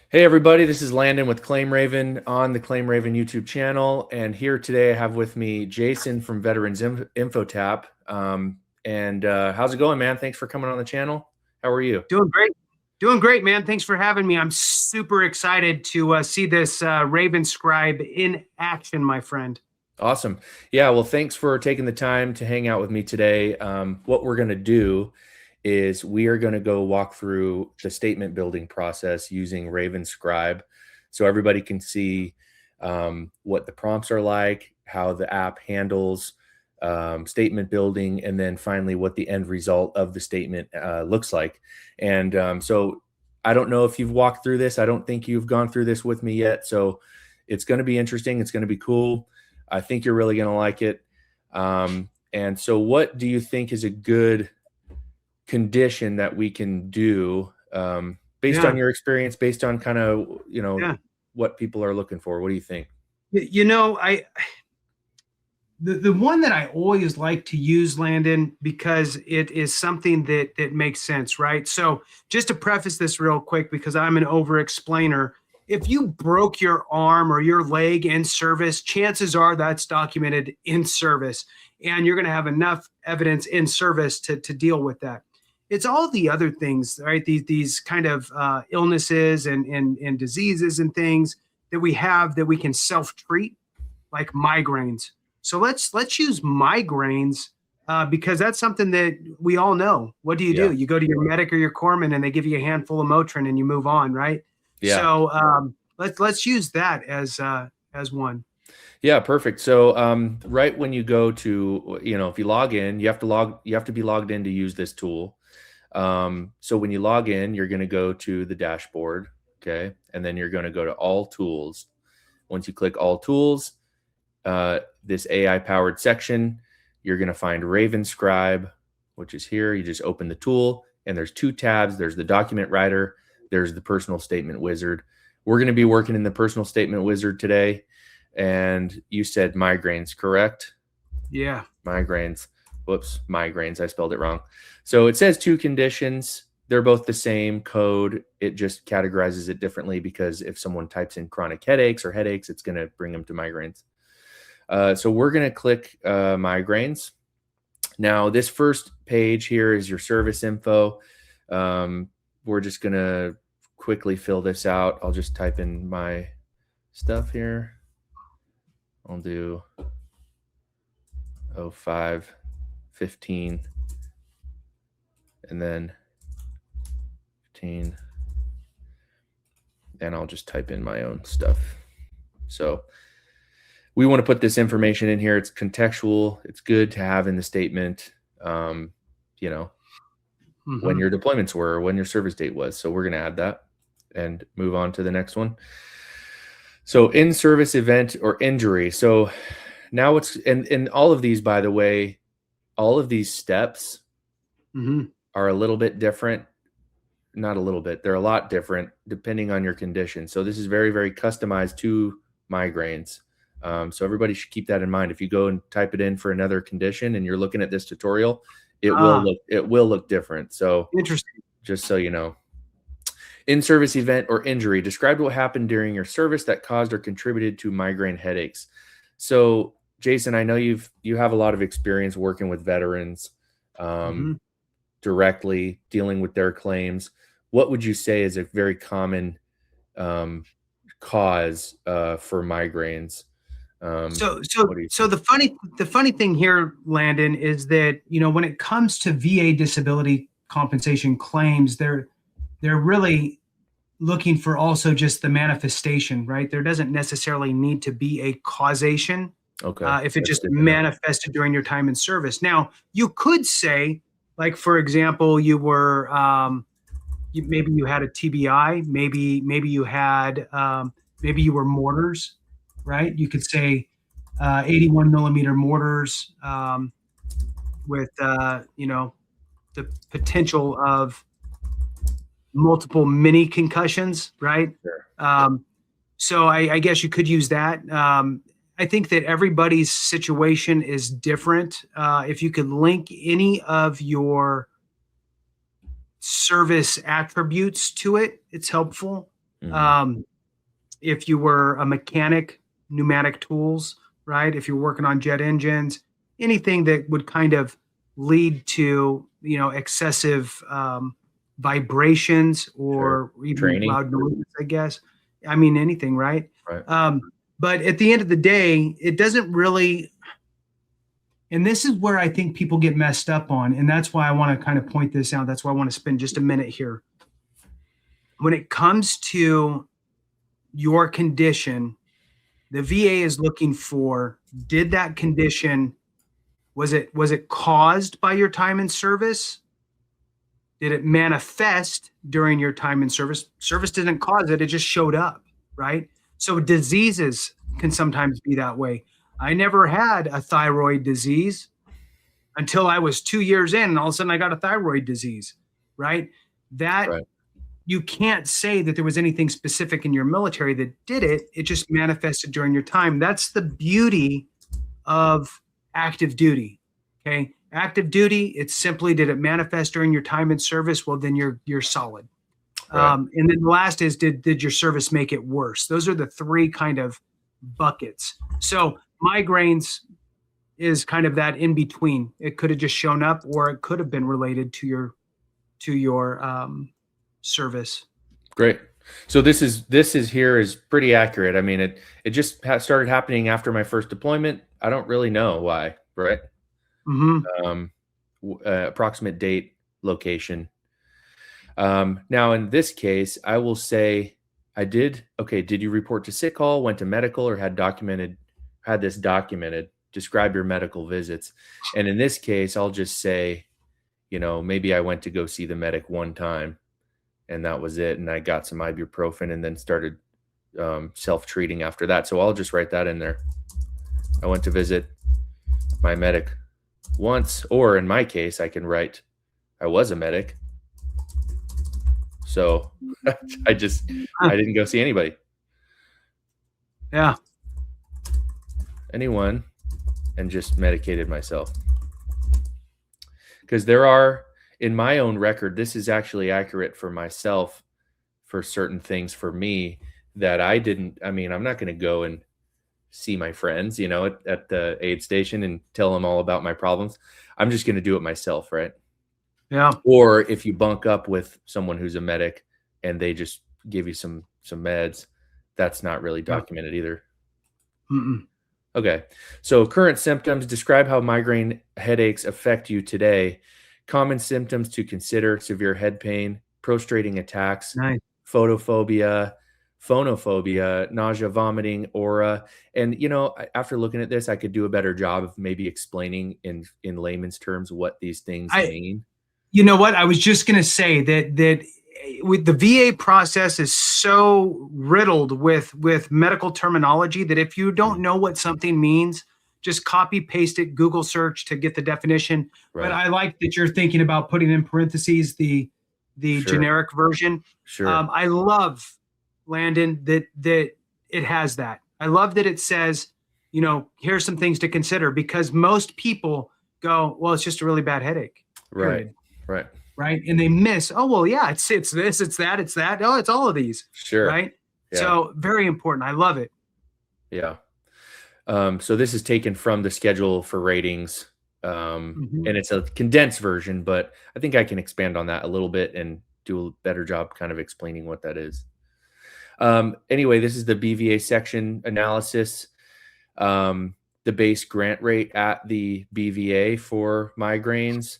Hey everybody, this is Landon with Claim Raven on the Claim Raven YouTube channel, and here today I have with me Jason from Veterans InfoTap. How's it going, man? Thanks for coming on the channel. How are you? Doing great. Doing great, man. Thanks for having me. I'm super excited to see this Raven Scribe in action, my friend. Awesome. Yeah, well, thanks for taking the time to hang out with me today. What we're going to do is we are going to go walk through the statement building process using RavenScribe so everybody can see what the prompts are like, how the app handles statement building, and then finally what the end result of the statement looks like. So I don't know if you've walked through this. I don't think you've gone through this with me yet. So it's going to be interesting. It's going to be cool. I think you're really going to like it. And so what do you think is a good condition that we can do based on your experience, based on kind of, what people are looking for? What do you think? The one that I always like to use, Landon, because it is something that makes sense, right? So just to preface this real quick, because I'm an over explainer, if you broke your arm or your leg in service, chances are that's documented in service, and you're going to have enough evidence in service to deal with that. It's all the other things, right? These kind of illnesses and diseases and things that we have that we can self-treat, like migraines. So let's use migraines because that's something that we all know. What do? You go to your medic or your corpsman and they give you a handful of Motrin and you move on, right? Yeah. So let's use that as one. Yeah, perfect. So right when you go to, if you log in, you have to be logged in to use this tool. So when you log in, you're going to go to the dashboard, okay? And then you're going to go to all tools. Once you click all tools, this AI powered section, you're going to find RavenScribe, which is here. You just open the tool and there's two tabs. There's the document writer. There's the personal statement wizard. We're going to be working in the personal statement wizard today. And you said migraines, correct? Yeah. Migraines. Whoops, migraines. I spelled it wrong. So it says two conditions. They're both the same code. It just categorizes it differently because if someone types in chronic headaches or headaches, it's going to bring them to migraines. So we're going to click migraines. Now, this first page here is your service info. We're just going to quickly fill this out. I'll just type in my stuff here. I'll do 05, 15, and then 15. And I'll just type in my own stuff. So we want to put this information in here. It's contextual. It's good to have in the statement, when your deployments were, when your service date was. So we're going to add that and move on to the next one. So in-service event or injury. So now it's, and all of these, by the way, all of these steps are a little bit different. Not a little bit. They're a lot different depending on your condition. So this is very, very customized to migraines. So everybody should keep that in mind. If you go and type it in for another condition and you're looking at this tutorial, it will look different. So interesting. Just so you know. In-service event or injury. Describe what happened during your service that caused or contributed to migraine headaches. So Jason, I know you have a lot of experience working with veterans, directly dealing with their claims. What would you say is a very common cause for migraines? So the funny thing here, Landon, is that when it comes to VA disability compensation claims, they're really looking for also just the manifestation, right? There doesn't necessarily need to be a causation. Okay. If it just manifested during your time in service. Now, you could say, like, for example, you were maybe you had a TBI, maybe you had maybe you were mortars, right? You could say 81 millimeter mortars with the potential of multiple mini concussions, right? Sure. So I guess you could use that. I think that everybody's situation is different. If you could link any of your service attributes to it, it's helpful. Um, if you were a mechanic, pneumatic tools, right? If you're working on jet engines, anything that would kind of lead to, excessive vibrations Sure. or even Training. loud noises, I guess. I mean, anything, right? Right. But at the end of the day, it doesn't really, and this is where I think people get messed up on. And that's why I want to kind of point this out. That's why I want to spend just a minute here. When it comes to your condition, the VA is looking for, did that condition, was it caused by your time in service? Did it manifest during your time in service? Service didn't cause it, it just showed up, right? So diseases can sometimes be that way. I never had a thyroid disease until I was 2 years in, and all of a sudden I got a thyroid disease, right? That Right. You can't say that there was anything specific in your military that did it. It just manifested during your time. That's the beauty of active duty. Okay. Active duty, it's simply, did it manifest during your time in service? Well, then you're solid. Right. And then the last is, did your service make it worse? Those are the three kind of buckets. So migraines is kind of that in between. It could have just shown up, or it could have been related to your service. Great. So this is here is pretty accurate. I mean, it just started happening after my first deployment. I don't really know why, right? Approximate date, location. Now in this case, I will say I did. Okay. Did you report to sick call, went to medical, or had this documented? Describe your medical visits. And in this case, I'll just say, maybe I went to go see the medic one time, and that was it. And I got some ibuprofen and then started self-treating after that. So I'll just write that in there. I went to visit my medic once, or in my case, I can write, I was a medic. So I didn't go see anybody. Yeah. Anyone, and just medicated myself. Because there are, in my own record, this is actually accurate for myself for certain things for me that I didn't. I mean, I'm not going to go and see my friends, at the aid station and tell them all about my problems. I'm just going to do it myself, right? Yeah. Or if you bunk up with someone who's a medic and they just give you some meds, that's not really documented either. Okay. So current symptoms, describe how migraine headaches affect you today. Common symptoms to consider: severe head pain, prostrating attacks, photophobia, phonophobia, nausea, vomiting, aura. And, after looking at this, I could do a better job of maybe explaining in layman's terms what these things mean. You know what? I was just going to say that with the VA process is so riddled with medical terminology that if you don't know what something means, just copy, paste it, Google search to get the definition. Right. But I like that you're thinking about putting in parentheses the sure. generic version. Sure. I love, Landon, that it has that. I love that it says, here's some things to consider, because most people go, well, it's just a really bad headache. Period. Right. Right. And they miss, oh, well, yeah, it's this, it's that, it's that. Oh, it's all of these. Sure. Right. Yeah. So very important. I love it. Yeah. So this is taken from the schedule for ratings, and it's a condensed version, but I think I can expand on that a little bit and do a better job kind of explaining what that is. Anyway, this is the BVA section analysis. The base grant rate at the BVA for migraines,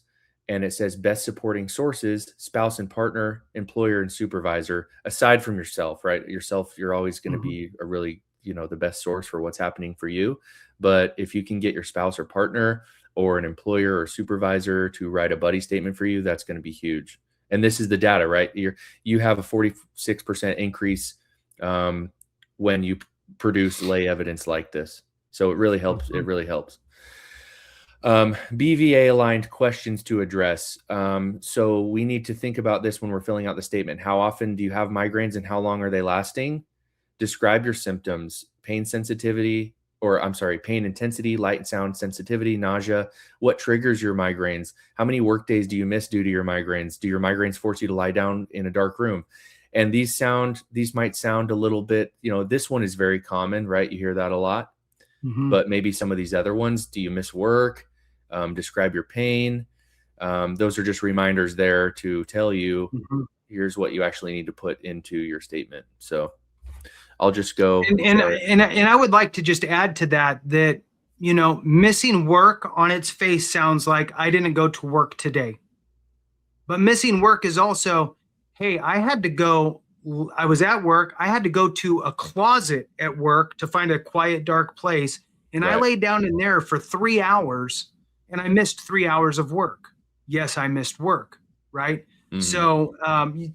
and it says best supporting sources: spouse and partner, employer and supervisor, aside from yourself, right? Yourself, you're always going to be a really, the best source for what's happening for you. But if you can get your spouse or partner or an employer or supervisor to write a buddy statement for you, that's going to be huge. And this is the data, right? You have a 46% increase when you produce lay evidence like this. So it really helps. It really helps. BVA aligned questions to address. So we need to think about this when we're filling out the statement. How often do you have migraines and how long are they lasting? Describe your symptoms: pain intensity, light and sound sensitivity, nausea. What triggers your migraines? How many work days do you miss due to your migraines? Do your migraines force you to lie down in a dark room? And these might sound a little bit, this one is very common, right? You hear that a lot. But maybe some of these other ones, do you miss work? Describe your pain. Those are just reminders there to tell you, here's what you actually need to put into your statement. So I'll just go. And I would like to just add to that, missing work on its face sounds like I didn't go to work today. But missing work is also, hey, I was at work. I had to go to a closet at work to find a quiet, dark place. And I laid down in there for 3 hours and I missed 3 hours of work. Yes, I missed work, right? So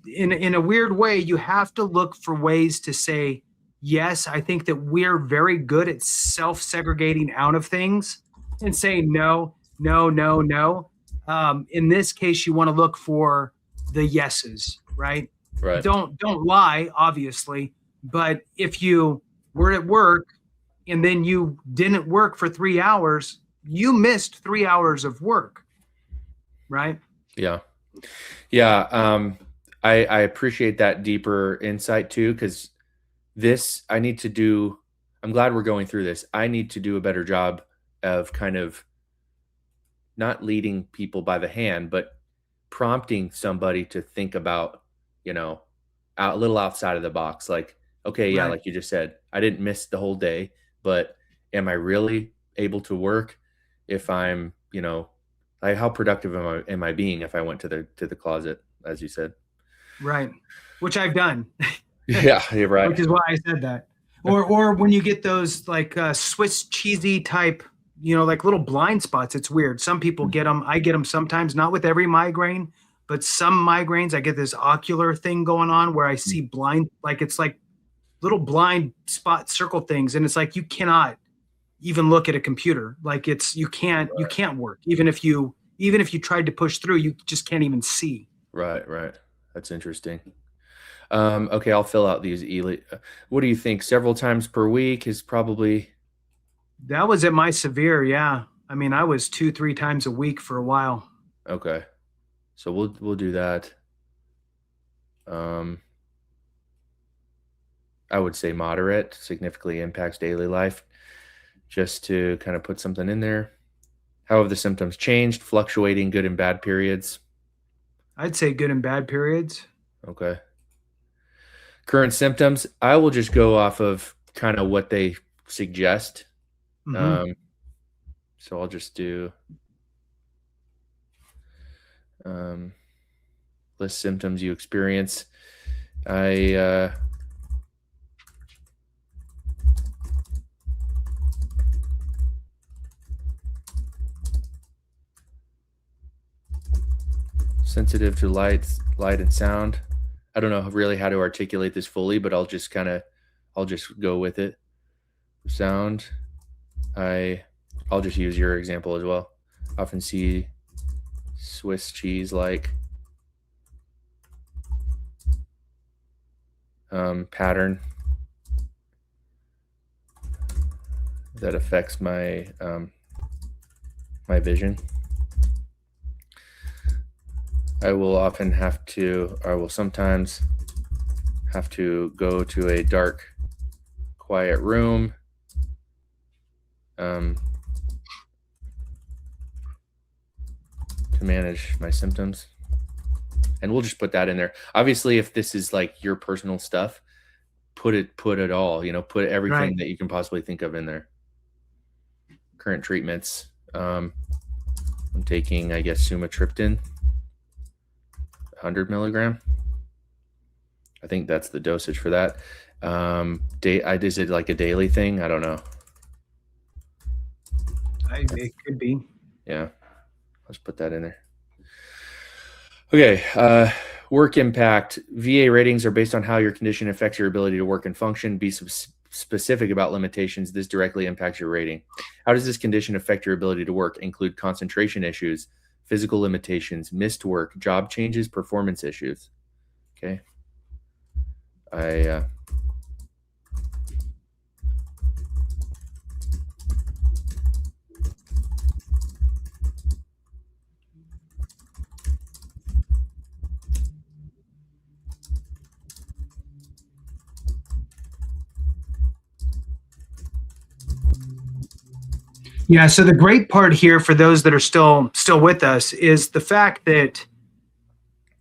in a weird way, you have to look for ways to say, yes, I think that we're very good at self-segregating out of things and saying no, no, no, no. In this case, you want to look for the yeses, right? Right. Don't lie, obviously. But if you were at work and then you didn't work for 3 hours, you missed 3 hours of work, right? Yeah. Yeah. I appreciate that deeper insight too, because I'm glad we're going through this. I need to do a better job of kind of not leading people by the hand, but prompting somebody to think about, a little outside of the box. Like, okay, yeah, like you just said, I didn't miss the whole day, but am I really able to work if I'm, like how productive am I being if I went to the closet, as you said? Right. Which I've done. Yeah, you're right. Which is why I said that. Or when you get those like Swiss cheesy type, like little blind spots, it's weird. Some people get them. I get them sometimes, not with every migraine, but some migraines, I get this ocular thing going on where I see blind, like it's like little blind spot circle things. And it's like, you cannot even look at a computer. Like you can't work. Even if you tried to push through, you just can't even see. Right. That's interesting. Okay, I'll fill out these. What do you think? Several times per week is probably. That was at my severe. Yeah. I mean, I was 2-3 times a week for a while. Okay. So we'll do that. I would say moderate, significantly impacts daily life, just to kind of put something in there. How have the symptoms changed? Fluctuating good and bad periods. I'd say good and bad periods. Okay. Current symptoms, I will just go off of kind of what they suggest. So I'll just do list symptoms you experience. Sensitive to light and sound. I don't know really how to articulate this fully, but I'll just go with it. Sound. I'll just use your example as well. Often see Swiss cheese like pattern that affects my my vision. I will sometimes have to go to a dark, quiet room. To manage my symptoms. And we'll just put that in there. Obviously, if this is like your personal stuff, put it all, put everything that you can possibly think of in there. Current treatments. I'm taking, I guess, sumatriptan, 100 milligram. I think that's the dosage for that. Is it like a daily thing? I don't know. It could be. Yeah. Let's put that in there. Okay. Work impact. VA ratings are based on how your condition affects your ability to work and function. Be specific about limitations. This directly impacts your rating. How does this condition affect your ability to work? Include concentration issues, physical limitations, missed work, job changes, performance issues. Okay. Yeah. So the great part here for those that are still with us is the fact that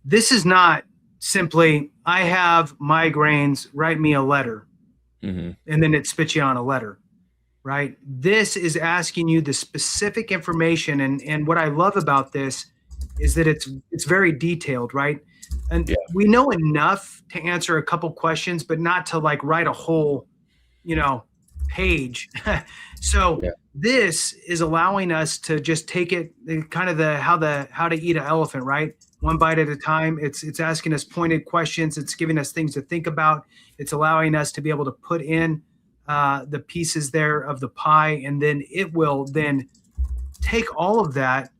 this is not simply, I have migraines, write me a letter, Hmm. and then it spits you on a letter, right? This is asking you the specific information. And what I love about this is that it's very detailed, right? And Yeah. we know enough to answer a couple questions, but not to like write a whole, you know, page. So Yeah. this is allowing us to just take it kind of how to eat an elephant, right? One bite at a time. It's asking us pointed questions. It's giving us things to think about. It's allowing us to be able to put in the pieces there of the pie, and then it will then take all of that,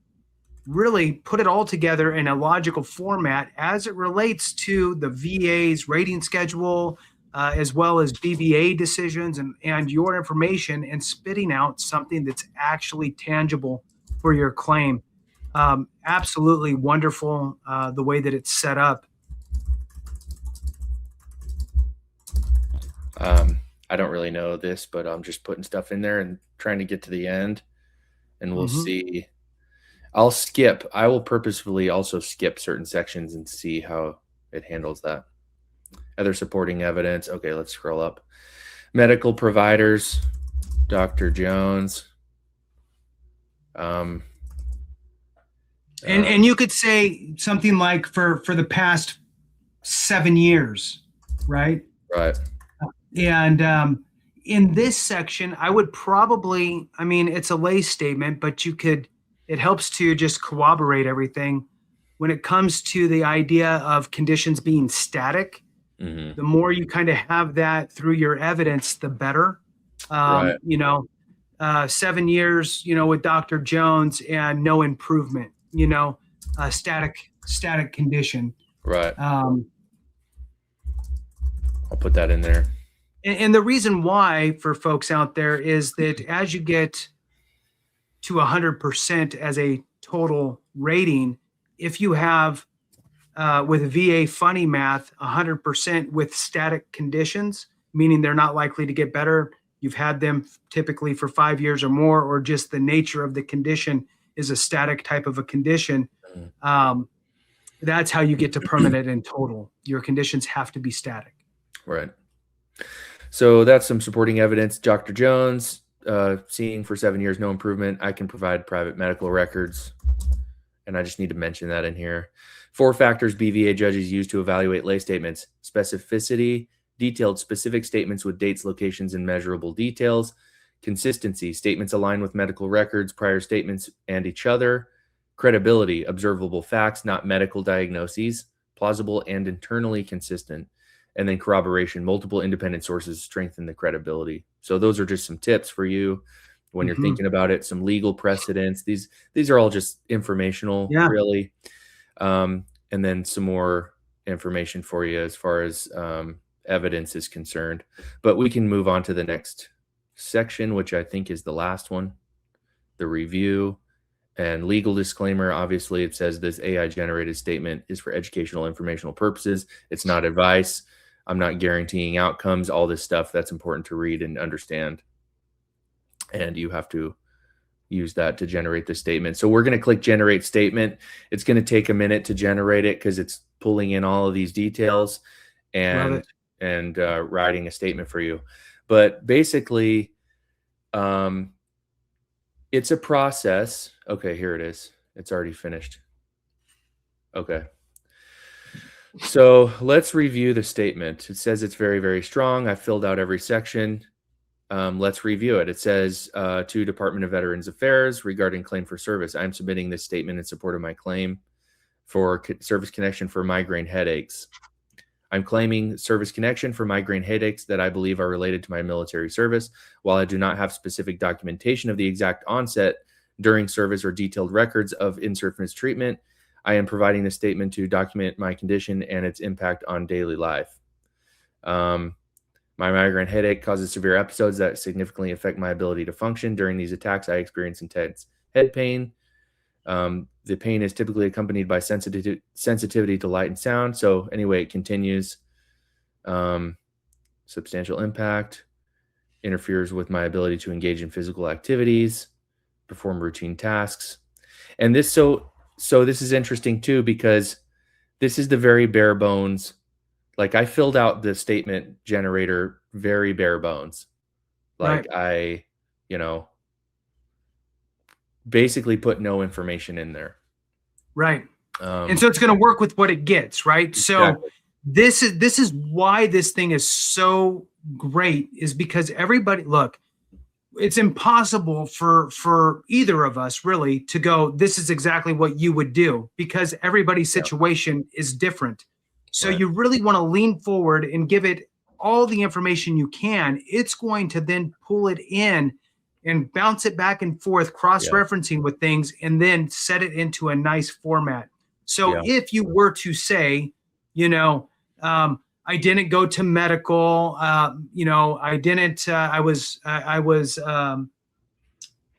really put it all together in a logical format as it relates to the VA's rating schedule, as well as BVA decisions and your information, and spitting out something that's actually tangible for your claim. Absolutely wonderful the way that it's set up. I don't really know this, but I'm just putting stuff in there and trying to get to the end, and we'll Mhm. see. I will purposefully also skip certain sections and see how it handles that. Other supporting evidence. Okay, let's scroll up. Medical providers, Dr. Jones. Um, And you could say something like for the past 7 years, right? right. And in this section, I would probably, I mean, it's a lay statement, but it helps to just corroborate everything. When it comes to the idea of conditions being static, Hmm. the more you kind of have that through your evidence, the better. Right. 7 years, with Dr. Jones and no improvement, static condition. Right. Um, I'll put that in there. and the reason why for folks out there is that as you get to 100% as a total rating, if you have with VA funny math 100% with static conditions, meaning they're not likely to get better, you've had them typically for 5 years or more, or just the nature of the condition is a static type of a condition, Mhm. that's how you get to permanent in total. Your conditions have to be static. Right. So that's some supporting evidence. Dr. Jones, seeing for 7 years, no improvement. I can provide private medical records, and I just need to mention that in here. 4 factors BVA judges use to evaluate lay statements: specificity, detailed specific statements with dates, locations, and measurable details; consistency, statements align with medical records, prior statements, and each other; credibility, observable facts, not medical diagnoses; plausible and internally consistent; and then corroboration, multiple independent sources strengthen the credibility. So those are just some tips for you when you're Mhm. thinking about it. Some legal precedents. These are all just informational, Yeah. really. And then some more information for you as far as evidence is concerned. But we can move on to the next section, which I think is the last one, the review and legal disclaimer. Obviously, it says this AI generated statement is for educational, informational purposes. It's not advice. I'm not guaranteeing outcomes, all this stuff that's important to read and understand. And you have to use that to generate the statement. So we're going to click generate statement. It's going to take a minute to generate it because it's pulling in all of these details Love and it. writing a statement for you. But basically, um, it's a process. Okay, here it is. It's already finished. Okay. So let's review the statement. It says it's very, very strong. I filled out every section. Let's review it. It says to Department of Veterans Affairs regarding claim for service. I'm submitting this statement in support of my claim for service connection for migraine headaches. I'm claiming service connection for migraine headaches that I believe are related to my military service. While I do not have specific documentation of the exact onset during service or detailed records of in-service treatment, I am providing this statement to document my condition and its impact on daily life. My migraine headache causes severe episodes that significantly affect my ability to function. During these attacks, I experience intense head pain. The pain is typically accompanied by sensitivity to light and sound. So anyway, it continues. Substantial impact, interferes with my ability to engage in physical activities. perform routine tasks. And this, so this is interesting too, because this is the very bare bones. Like, I filled out the statement generator very bare bones. Like, I, you know, basically put no information in there. Right. And so it's going to work with what it gets, right? Exactly. So this is why this thing is so great, is because everybody, look, it's impossible for either of us really to go, this is exactly what you would do, because everybody's situation is different. So Right. you really want to lean forward and give it all the information you can. It's going to then pull it in and bounce it back and forth, cross-referencing with things, and then set it into a nice format. So if you were to say, you know, I didn't go to medical, you know, I didn't, I was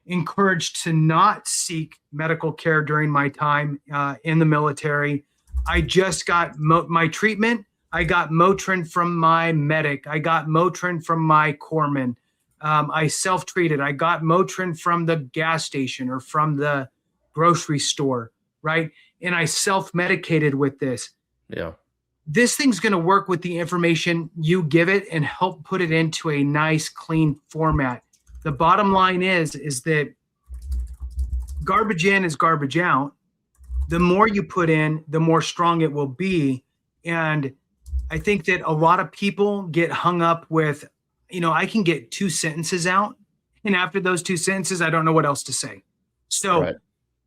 encouraged to not seek medical care during my time in the military. I just got my treatment. I got Motrin from my medic. I got Motrin from my corpsman. I self-treated. I got Motrin from the gas station or from the grocery store, right? And I self-medicated with this. Yeah. This thing's going to work with the information you give it and help put it into a nice, clean format. The bottom line is that garbage in is garbage out. The more you put in, the more strong it will be. And I think that a lot of people get hung up with, you know, I can get 2 sentences out, and after those 2 sentences, I don't know what else to say. So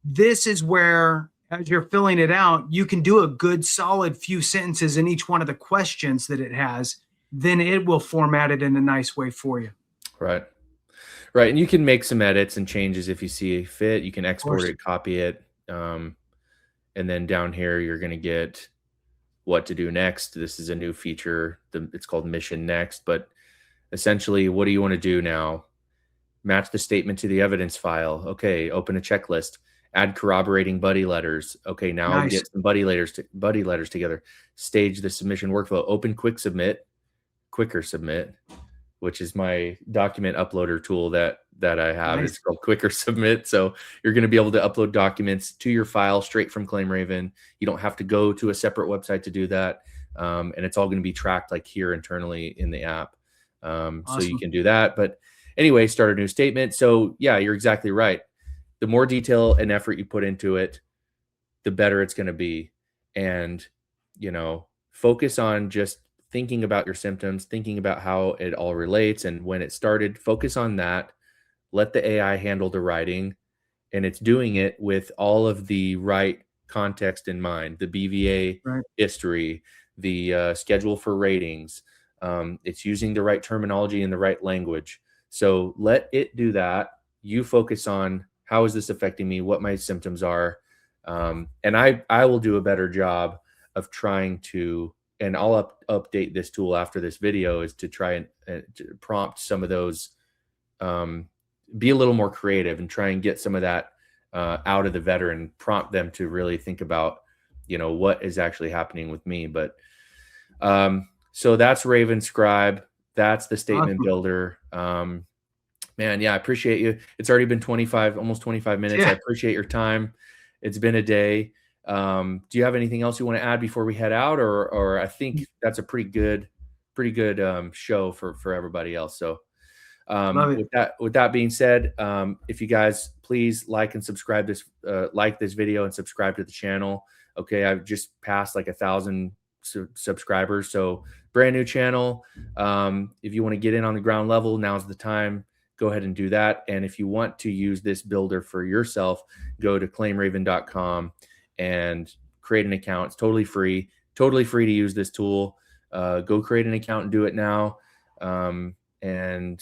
this is where, as you're filling it out, you can do a good solid few sentences in each one of the questions that it has. Then it will format it in a nice way for you. Right. Right. And you can make some edits and changes if you see fit. You can export it, copy it. And then down here, you're going to get what to do next. This is a new feature. It's called Mission Next. But essentially, what do you want to do now? Match the statement to the evidence file. Okay, open a checklist. Add corroborating buddy letters. Okay, now get some buddy letters together. Stage the submission workflow. Open quicker submit, which is my document uploader tool that I have. It's called Quicker Submit. So you're going to be able to upload documents to your file straight from ClaimRaven. You don't have to go to a separate website to do that. And it's all going to be tracked like here internally in the app. So you can do that. But anyway, start a new statement. So yeah, you're exactly right. The more detail and effort you put into it, the better it's going to be. And, you know, focus on just thinking about your symptoms, thinking about how it all relates and when it started. Focus on that. Let the AI handle the writing, and it's doing it with all of the right context in mind, the BVA history, the schedule for ratings. It's using the right terminology and the right language. So let it do that. You focus on, how is this affecting me? What my symptoms are. And I will do a better job of trying to, and I'll update this tool after this video, is to try and to prompt some of those, be a little more creative and try and get some of that out of the veteran, prompt them to really think about, you know, what is actually happening with me. But so that's RavenScribe. That's the statement builder. Man, yeah, I appreciate you. It's already been almost 25 minutes. I appreciate your time. It's been a day. Do you have anything else you want to add before we head out, or I think that's a pretty good show for everybody else. So with that being said, if you guys please like and subscribe this, like this video and subscribe to the channel. Okay, I've just passed like 1,000 subscribers, so brand new channel. If you want to get in on the ground level, now's the time. Go ahead and do that. And if you want to use this builder for yourself, go to claimraven.com and create an account. It's totally free to use this tool. Go create an account and do it now. And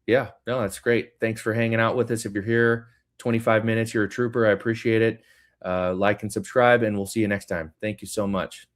yeah, no, that's great. Thanks for hanging out with us. If you're here 25 minutes, you're a trooper. I appreciate it. Like and subscribe, and we'll see you next time. Thank you so much.